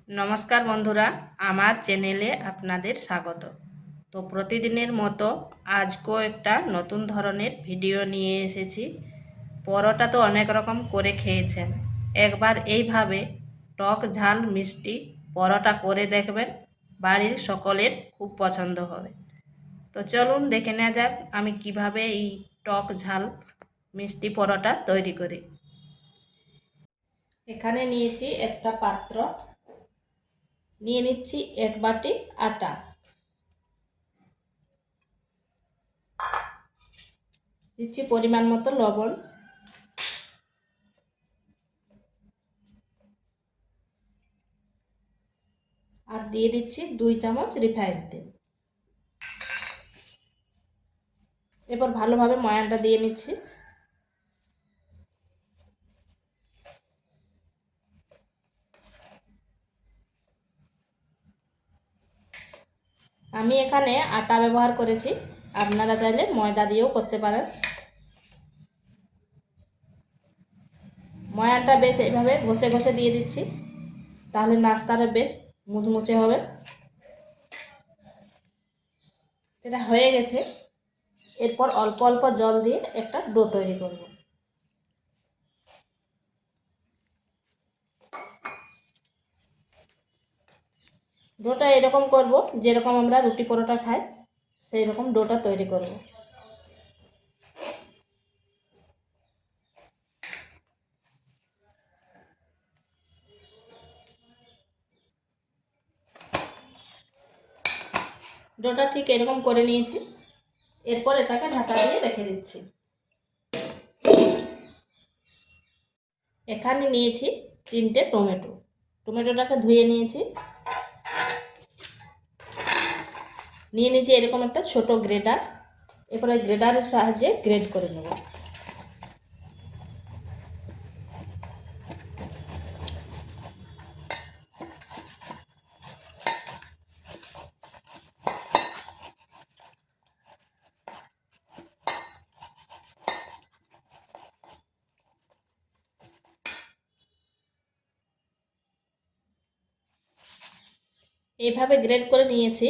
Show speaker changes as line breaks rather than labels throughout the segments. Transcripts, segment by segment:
নমস্কার বন্ধুরা, আমার চ্যানেলে আপনাদের স্বাগত। তো প্রতিদিনের মতো আজকেও একটা নতুন ধরনের ভিডিও নিয়ে এসেছি। পরোটা তো অনেক রকম করে খেয়েছেন, একবার এইভাবে টক ঝাল মিষ্টি পরোটা করে দেখবেন, বাড়ির সকলের খুব পছন্দ হবে। তো চলুন দেখে নেওয়া যাক আমি কিভাবে এই টক ঝাল মিষ্টি পরোটা তৈরি করি। এখানে নিয়েছি একটা পাত্র, নিয়ে নিচ্ছি 1 বাটি আটা, দিচ্ছি পরিমাণ মতো লবণ, আর দিয়ে দিচ্ছি 2 চামচ রিফাইন তেল। এরপর ভালোভাবে ময়ানটা দিয়ে নিচ্ছি। আমি এখানে আটা ব্যবহার করেছি, আপনারা চাইলে ময়দা দিয়েও করতে পারেন। ময়ানটা বেশ এইভাবে ঘষে ঘষে দিয়ে দিচ্ছি, তাহলে নাস্তাটা বেশ মুচমুচে হবে। এটা হয়ে গেছে। এরপর অল্প অল্প জল দিয়ে একটা ডো তৈরি করব। ডোটা এরকম করব, যেরকম আমরা রুটি পরোটা খাই সেই রকম ডোটা তৈরি করব। ডোটা ঠিক এরকম করে নিয়েছি। এরপর এটাকে ঢাকা দিয়ে রেখে দিচ্ছি। এখানে নিয়েছি 3টে টমেটো। টমেটোটাকে ধুয়ে নিয়েছি। নিয়ে নিয়েছি এরকম একটা ছোট গ্রেডার। এরপরে গ্রেডারের সাহায্যে গ্রেড করে নেব। এইভাবে গ্রেড করে নিয়েছি,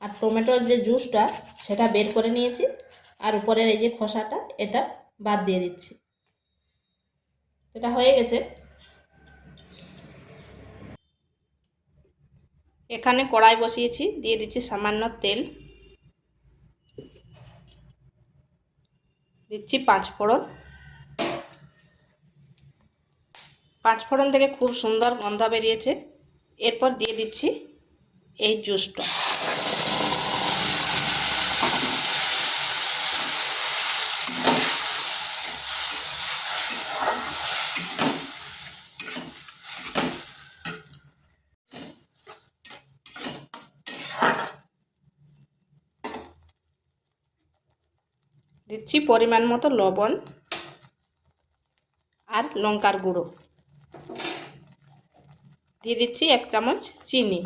আর টমেটোর যে জুসটা সেটা বের করে নিয়েছি, আর উপরের এই যে খোসাটা এটা বাদ দিয়ে দিচ্ছি। এটা হয়ে গেছে। এখানে কড়াই বসিয়েছি, দিয়ে দিচ্ছি সামান্য তেল, দিচ্ছি 5 ফোড়ন। 5 ফোড়ন থেকে খুব সুন্দর গন্ধ বেরিয়েছে। এরপর দিয়ে দিচ্ছি এই জুসটা। দিচ্ছি পরিমাণ মতো লবণ আর লঙ্কার গুঁড়ো, দিয়ে দিচ্ছি 1 চামচ চিনি।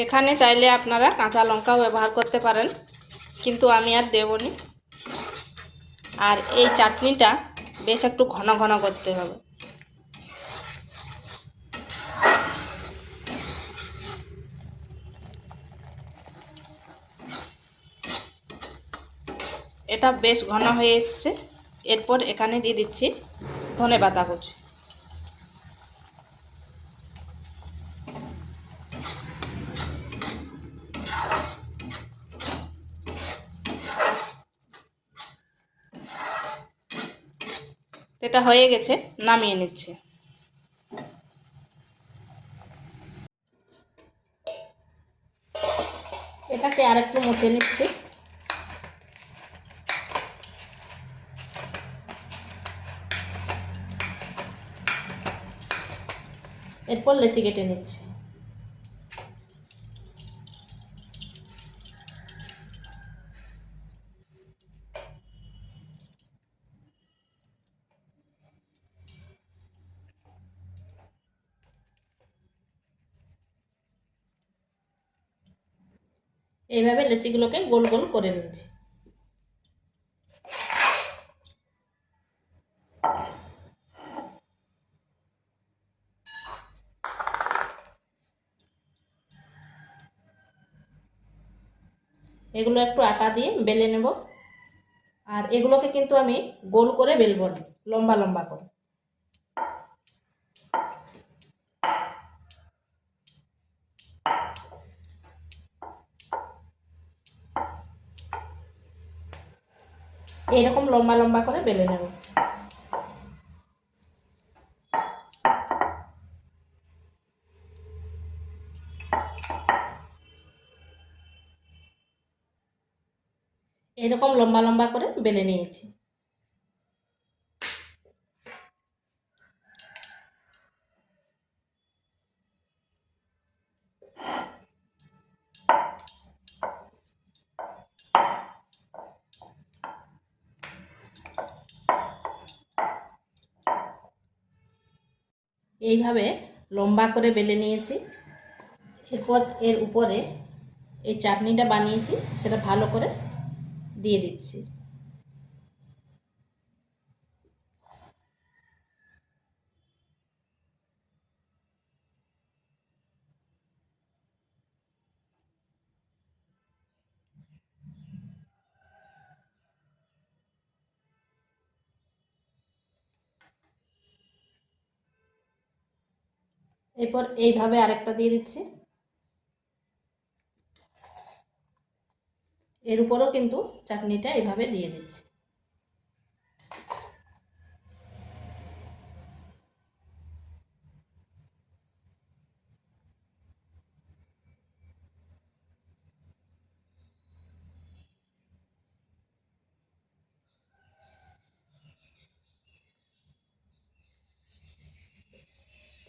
এখানে চাইলে আপনারা কাঁচা লঙ্কাও ব্যবহার করতে পারেন, কিন্তু আমি আর দেবনি। আর এই চাটনিটা বেশ একটু ঘন ঘন করতে হবে। এটা বেশ ঘন হয়ে এসছে। এরপর এখানে দিয়ে দিচ্ছি ধনেপাতা কুচি। এটা হয়ে গেছে, নামিয়ে নিচ্ছে। এটাকে আরেকটু মুছে নিচ্ছি। এরপর লেচি কেটে নিচ্ছি। এইভাবে লেচিগুলোকে গোল গোল করে নিয়েছি। এগুলো একটু আটা দিয়ে বেলে নেব। আর এগুলোকে কিন্তু আমি গোল করে বেলবো না, লম্বা লম্বা করে। এইরকম লম্বা লম্বা করে বেলে নেব। এরকম লম্বা লম্বা করে বেলে নিয়েছি। এইভাবে লম্বা করে বেলে নিয়েছি। এরপর এর উপরে এই চাটনিটা বানিয়েছি সেটা ভালো করে দিয়ে দিচ্ছি। এরপর এইভাবে আরেকটা দিয়ে দিচ্ছি। এর উপরও কিন্তু চাটনিটা এইভাবে দিয়ে দিচ্ছি।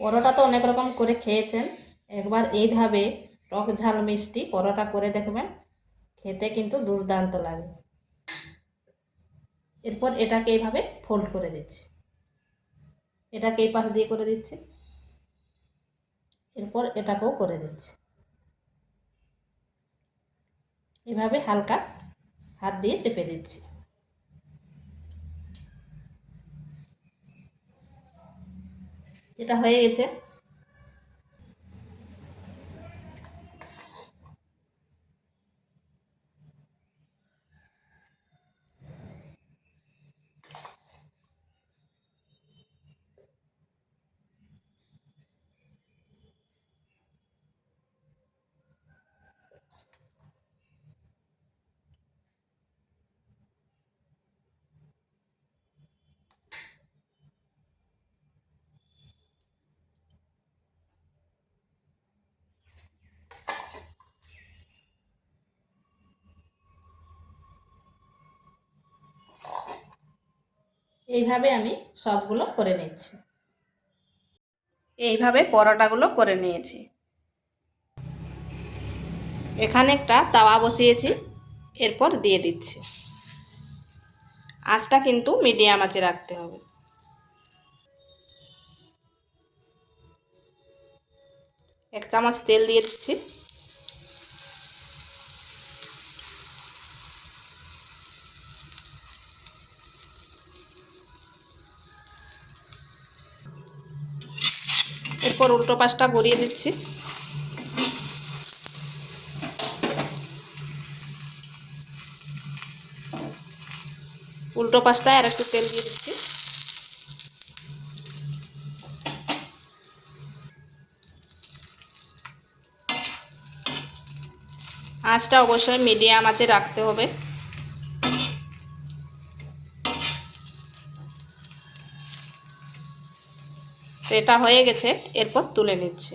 পরোটা তো অনেক রকম করে খেয়েছেন, একবার এইভাবে টক ঝাল মিষ্টি পরোটা করে দেখবেন, খেতে কিন্তু দুর্দান্ত লাগে। এরপর এটাকে এইভাবে ফোল্ড করে দিচ্ছি, এটাকে এই পাশ দিয়ে করে দিচ্ছি, এরপর এটাকেও করে দিচ্ছি। এভাবে হালকা হাত দিয়ে চেপে দিচ্ছি। এটা হয়ে গেছে। এইভাবে আমি সবগুলো করে নিচ্ছি। এইভাবে পরোটাগুলো করে নিয়েছি। এখানে একটা তাওয়া বসিয়েছি, এরপর দিয়ে দিচ্ছি। আঁচটা কিন্তু মিডিয়াম আঁচে রাখতে হবে। এক চামচ তেল দিয়ে দিচ্ছি। এরপর উল্টো পাশটা ঘুরিয়ে দিচ্ছি। উল্টো পাশটায় আর একটু তেল দিয়ে দিচ্ছি। আঁচটা অবশ্যই মিডিয়াম আঁচে রাখতে হবে। তো এটা হয়ে গেছে, এরপর তুলে নিচ্ছি।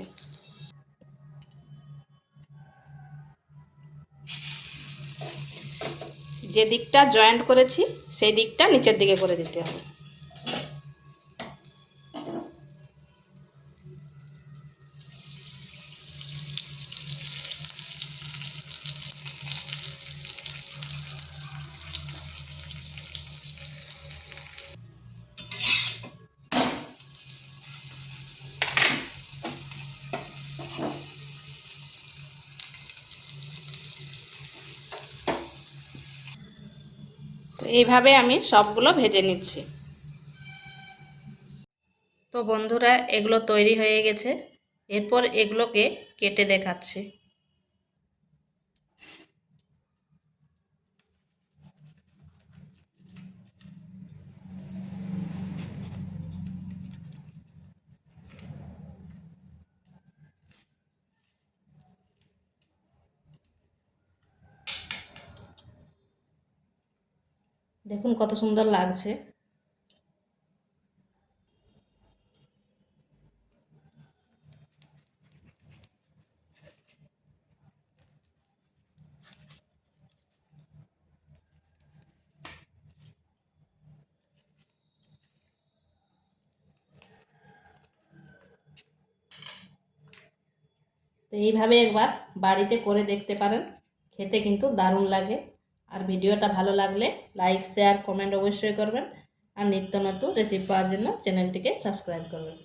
যে দিকটা জয়েন্ট করেছি সেই দিকটা নিচের দিকে করে দিতে হবে। তো এইভাবে আমি সবগুলো ভেজে নিচ্ছি। তো বন্ধুরা, এগুলো তৈরি হয়ে গেছে। এরপর এগুলোকে কেটে দেখাচ্ছি। দেখুন কত সুন্দর লাগছে। তো এইভাবে একবার বাড়িতে করে দেখতে পারেন, খেতে কিন্তু দারুণ লাগে। আর ভিডিওটা ভালো লাগলে লাইক, শেয়ার, কমেন্ট অবশ্যই করবেন। আর নিত্য নতুন রেসিপি পাওয়ার জন্য চ্যানেলটিকে সাবস্ক্রাইব করবেন।